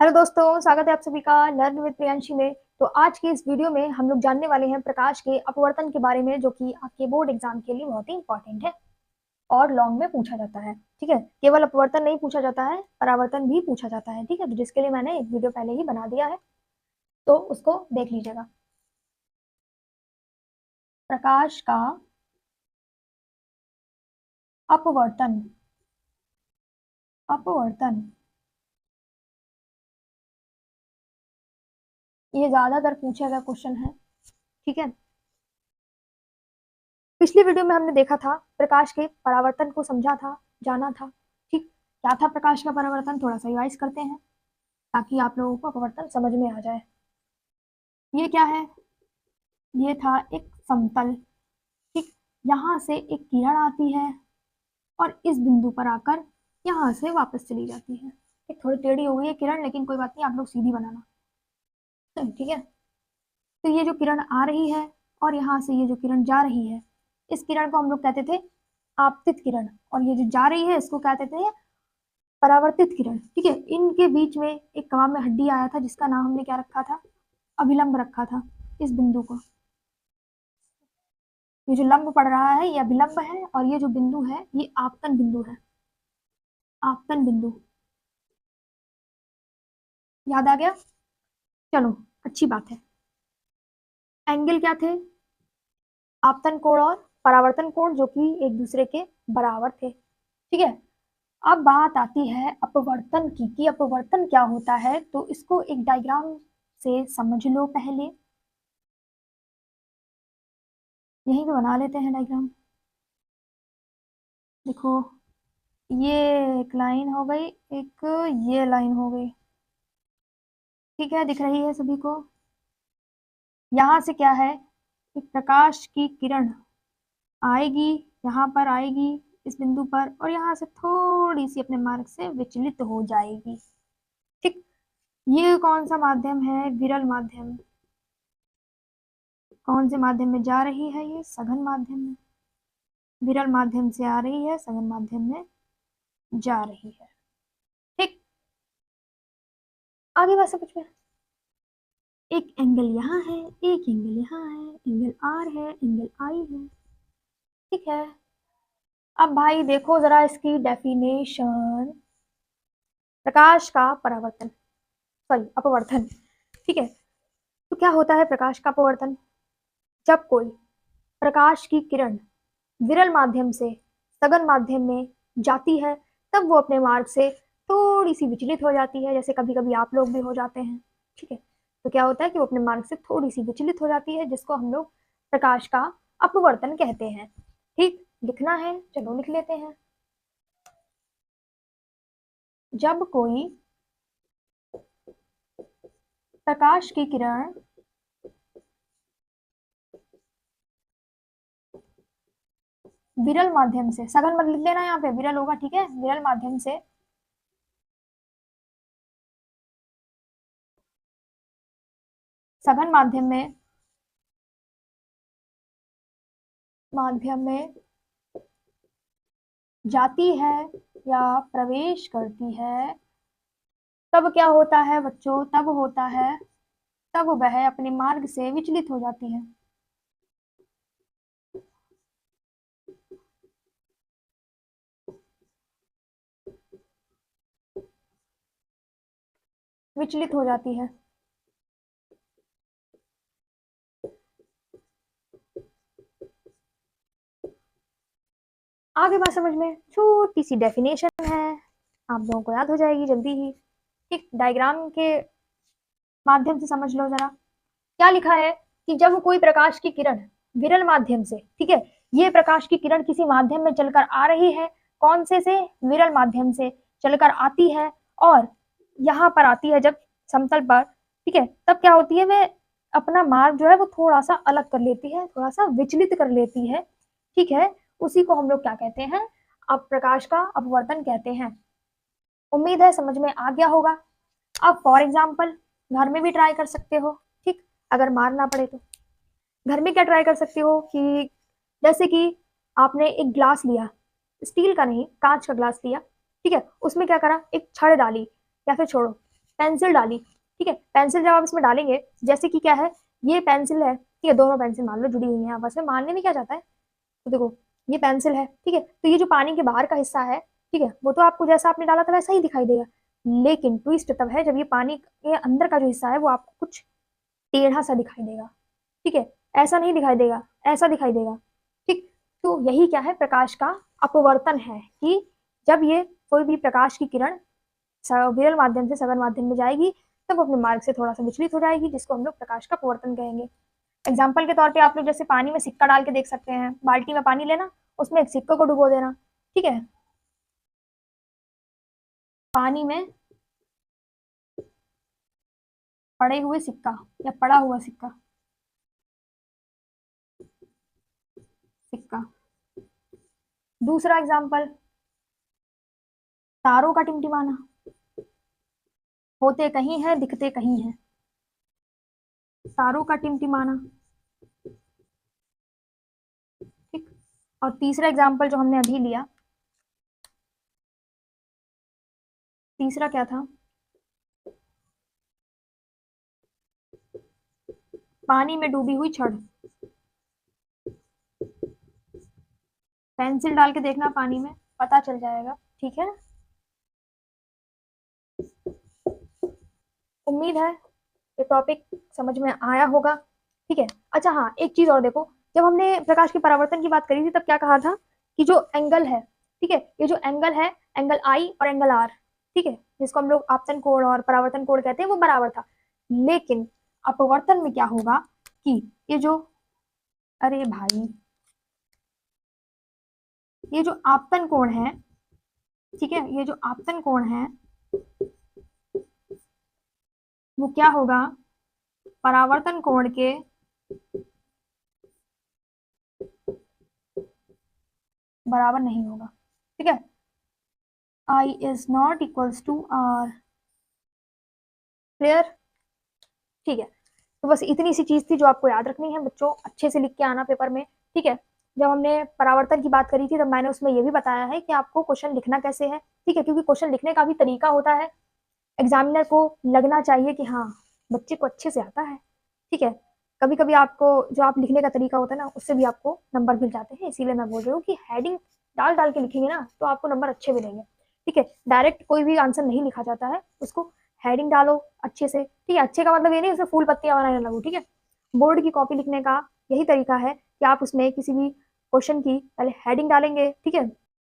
Hello दोस्तों, स्वागत है आप सभी का लर्न विद प्रियांशी में। तो आज की इस वीडियो में हम लोग जानने वाले हैं प्रकाश के अपवर्तन के बारे में, जो कि आपके बोर्ड एग्जाम के लिए बहुत ही इंपॉर्टेंट है और लॉन्ग में पूछा जाता है। ठीक है, केवल अपवर्तन नहीं पूछा जाता है, परावर्तन भी पूछा जाता है। ठीक है, तो जिसके लिए मैंने एक वीडियो पहले ही बना दिया है, तो उसको देख लीजिएगा। प्रकाश का अपवर्तन अपवर्तन ये ज्यादातर पूछा गया क्वेश्चन है। ठीक है, पिछली वीडियो में हमने देखा था, प्रकाश के परावर्तन को समझा था, जाना था। ठीक, क्या था प्रकाश का परावर्तन, थोड़ा सा रिवाइज करते हैं ताकि आप लोगों को अपवर्तन समझ में आ जाए। ये क्या है? ये था एक समतल। ठीक, यहाँ से एक किरण आती है और इस बिंदु पर आकर यहाँ से वापस चली जाती है। एक थोड़ी टेढ़ी हो गई है किरण, लेकिन कोई बात नहीं, आप लोग सीधी बनाना। ठीक है, तो ये जो किरण आ रही है और यहाँ से ये जो किरण जा रही है, इस किरण को हम लोग कहते थे आपतित किरण, और ये जो जा रही है इसको कहते थे परावर्तित किरण। ठीक है, इनके बीच में एक कवाब में हड्डी आया था, जिसका नाम हमने क्या रखा था? अभिलंब रखा था। इस बिंदु को, ये जो लंब पड़ रहा है ये अभिलंब है, और ये जो बिंदु है ये आपतन बिंदु है। आपतन बिंदु याद आ गया? चलो, अच्छी बात है। एंगल क्या थे? आपतन कोण और परावर्तन कोण, जो कि एक दूसरे के बराबर थे। ठीक है, अब बात आती है अपवर्तन की, कि अपवर्तन क्या होता है। तो इसको एक डायग्राम से समझ लो पहले। यहीं पे बना लेते हैं डायग्राम। देखो, ये एक लाइन हो गई, एक ये लाइन हो गई। ठीक है, दिख रही है सभी को? यहाँ से क्या है कि प्रकाश की किरण आएगी, यहाँ पर आएगी इस बिंदु पर, और यहाँ से थोड़ी सी अपने मार्ग से विचलित हो जाएगी। ठीक, ये कौन सा माध्यम है? विरल माध्यम। कौन से माध्यम में जा रही है? ये सघन माध्यम में। विरल माध्यम से आ रही है, सघन माध्यम में जा रही है। ठीक, आगे बात समझ में? एक एंगल यहाँ है, एक एंगल यहाँ है, एंगल आर है, एंगल आई है। ठीक है, अब भाई देखो जरा इसकी डेफिनेशन। प्रकाश का परावर्तन, सॉरी अपवर्तन। ठीक है, तो क्या होता है प्रकाश का अपवर्तन? जब कोई प्रकाश की किरण विरल माध्यम से सघन माध्यम में जाती है, तब वो अपने मार्ग से थोड़ी सी विचलित हो जाती है, जैसे कभी कभी आप लोग भी हो जाते हैं। ठीक है, तो क्या होता है कि वो अपने मार्ग से थोड़ी सी विचलित हो जाती है, जिसको हम लोग प्रकाश का अपवर्तन कहते हैं। ठीक, लिखना है, चलो लिख लेते हैं। जब कोई प्रकाश की किरण विरल माध्यम से, सघन मत लिख लेना, यहाँ पे विरल होगा। ठीक है, विरल माध्यम से सघन माध्यम में जाती है या प्रवेश करती है, तब क्या होता है बच्चों? तब होता है, तब वह अपने मार्ग से विचलित हो जाती है। विचलित हो जाती है। आगे बात समझ में? छोटी सी डेफिनेशन है, आप लोगों को याद हो जाएगी जल्दी ही। ठीक, डायग्राम के माध्यम से समझ लो जरा। क्या लिखा है कि जब कोई प्रकाश की किरण विरल माध्यम से, ठीक है, ये प्रकाश की किरण किसी माध्यम में चलकर आ रही है। कौन से विरल माध्यम से चलकर आती है, और यहाँ पर आती है जब समतल पर। ठीक है, तब क्या होती है, वह अपना मार्ग जो है वो थोड़ा सा अलग कर लेती है, थोड़ा सा विचलित कर लेती है। ठीक है, उसी को हम लोग क्या कहते हैं? अब प्रकाश का अपवर्तन कहते हैं। उम्मीद है समझ में आ गया होगा। अब फॉर एग्जाम्पल घर में भी ट्राई कर सकते हो। ठीक, अगर मार ना पड़े तो घर में क्या ट्राई कर सकते हो कि जैसे कि आपने एक ग्लास लिया, स्टील का नहीं, कांच का ग्लास लिया। ठीक है, उसमें क्या करा, एक छड़ डाली, या फिर छोड़ो, पेंसिल डाली, ठीक है, पेंसिल जब आप इसमें डालेंगे, जैसे कि क्या है, ये पेंसिल है, ठीक है, दोनों पेंसिल मान लो जुड़ी हुई हैं आपस में, मानने में क्या जाता है, तो देखो ये पेंसिल है, ठीक है, तो ये जो पानी के बाहर का हिस्सा है, ठीक है, वो तो आपको जैसा आपने डाला था वैसा ही दिखाई देगा, लेकिन ट्विस्ट तब है जब ये पानी के अंदर का जो हिस्सा है वो आपको कुछ टेढ़ा सा दिखाई देगा, ठीक है, ऐसा नहीं दिखाई देगा, ऐसा दिखाई देगा, ठीक। तो यही क्या है, प्रकाश का अपवर्तन है, कि जब ये कोई भी प्रकाश की किरण विरल माध्यम से सघन माध्यम में जाएगी तब वो अपने मार्ग से थोड़ा सा विचलित हो जाएगी, जिसको हम लोग प्रकाश का अपवर्तन कहेंगे। एग्जाम्पल के तौर पे आप लोग जैसे पानी में सिक्का डाल के देख सकते हैं, बाल्टी में पानी लेना, उसमें एक सिक्के को डुबो देना, ठीक है, पानी में पड़े हुए सिक्का या पड़ा हुआ सिक्का, सिक्का। दूसरा एग्जाम्पल, तारों का टिमटिमाना, होते कहीं है दिखते कहीं है, तारों का टिमटिमाना, ठीक। और तीसरा एग्जाम्पल जो हमने अभी लिया, तीसरा क्या था, पानी में डूबी हुई छड़, पेंसिल डाल के देखना पानी में, पता चल जाएगा, ठीक है। उम्मीद है ये टॉपिक समझ में आया होगा, ठीक है। अच्छा हाँ, एक चीज और देखो, जब हमने प्रकाश के परावर्तन की बात करी थी तब क्या कहा था कि जो एंगल है, ठीक है, ये जो एंगल है, एंगल आई और एंगल आर, ठीक है, जिसको हम लोग आपतन कोण और परावर्तन कोण कहते हैं, वो बराबर था। लेकिन अपवर्तन में क्या होगा कि ये जो, अरे भाई, ये जो आपतन कोण है, ठीक है, ये जो आपतन कोण है वो क्या होगा, परावर्तन कोण के बराबर नहीं होगा, ठीक है, I is not equals to R, clear, ठीक है। तो बस इतनी सी चीज थी जो आपको याद रखनी है बच्चों, अच्छे से लिख के आना पेपर में, ठीक है। जब हमने परावर्तन की बात करी थी तब मैंने उसमें ये भी बताया है कि आपको क्वेश्चन लिखना कैसे है, ठीक है, क्योंकि क्वेश्चन लिखने का भी तरीका होता है, एग्जामिनर को लगना चाहिए कि हाँ बच्चे को अच्छे से आता है, ठीक है। कभी कभी आपको जो आप लिखने का तरीका होता है ना उससे भी आपको नंबर मिल जाते हैं, इसीलिए मैं बोल रही हूँ कि हेडिंग डाल डाल के लिखेंगे ना तो आपको नंबर अच्छे मिलेंगे, ठीक है। डायरेक्ट कोई भी आंसर नहीं लिखा जाता है, उसको हेडिंग डालो अच्छे से, ठीक है। अच्छे का मतलब ये नहीं उसमें फूल पत्तियां बनाने लगो, ठीक है। बोर्ड की कॉपी लिखने का यही तरीका है कि आप उसमें किसी भी क्वेश्चन की पहले हेडिंग डालेंगे, ठीक है,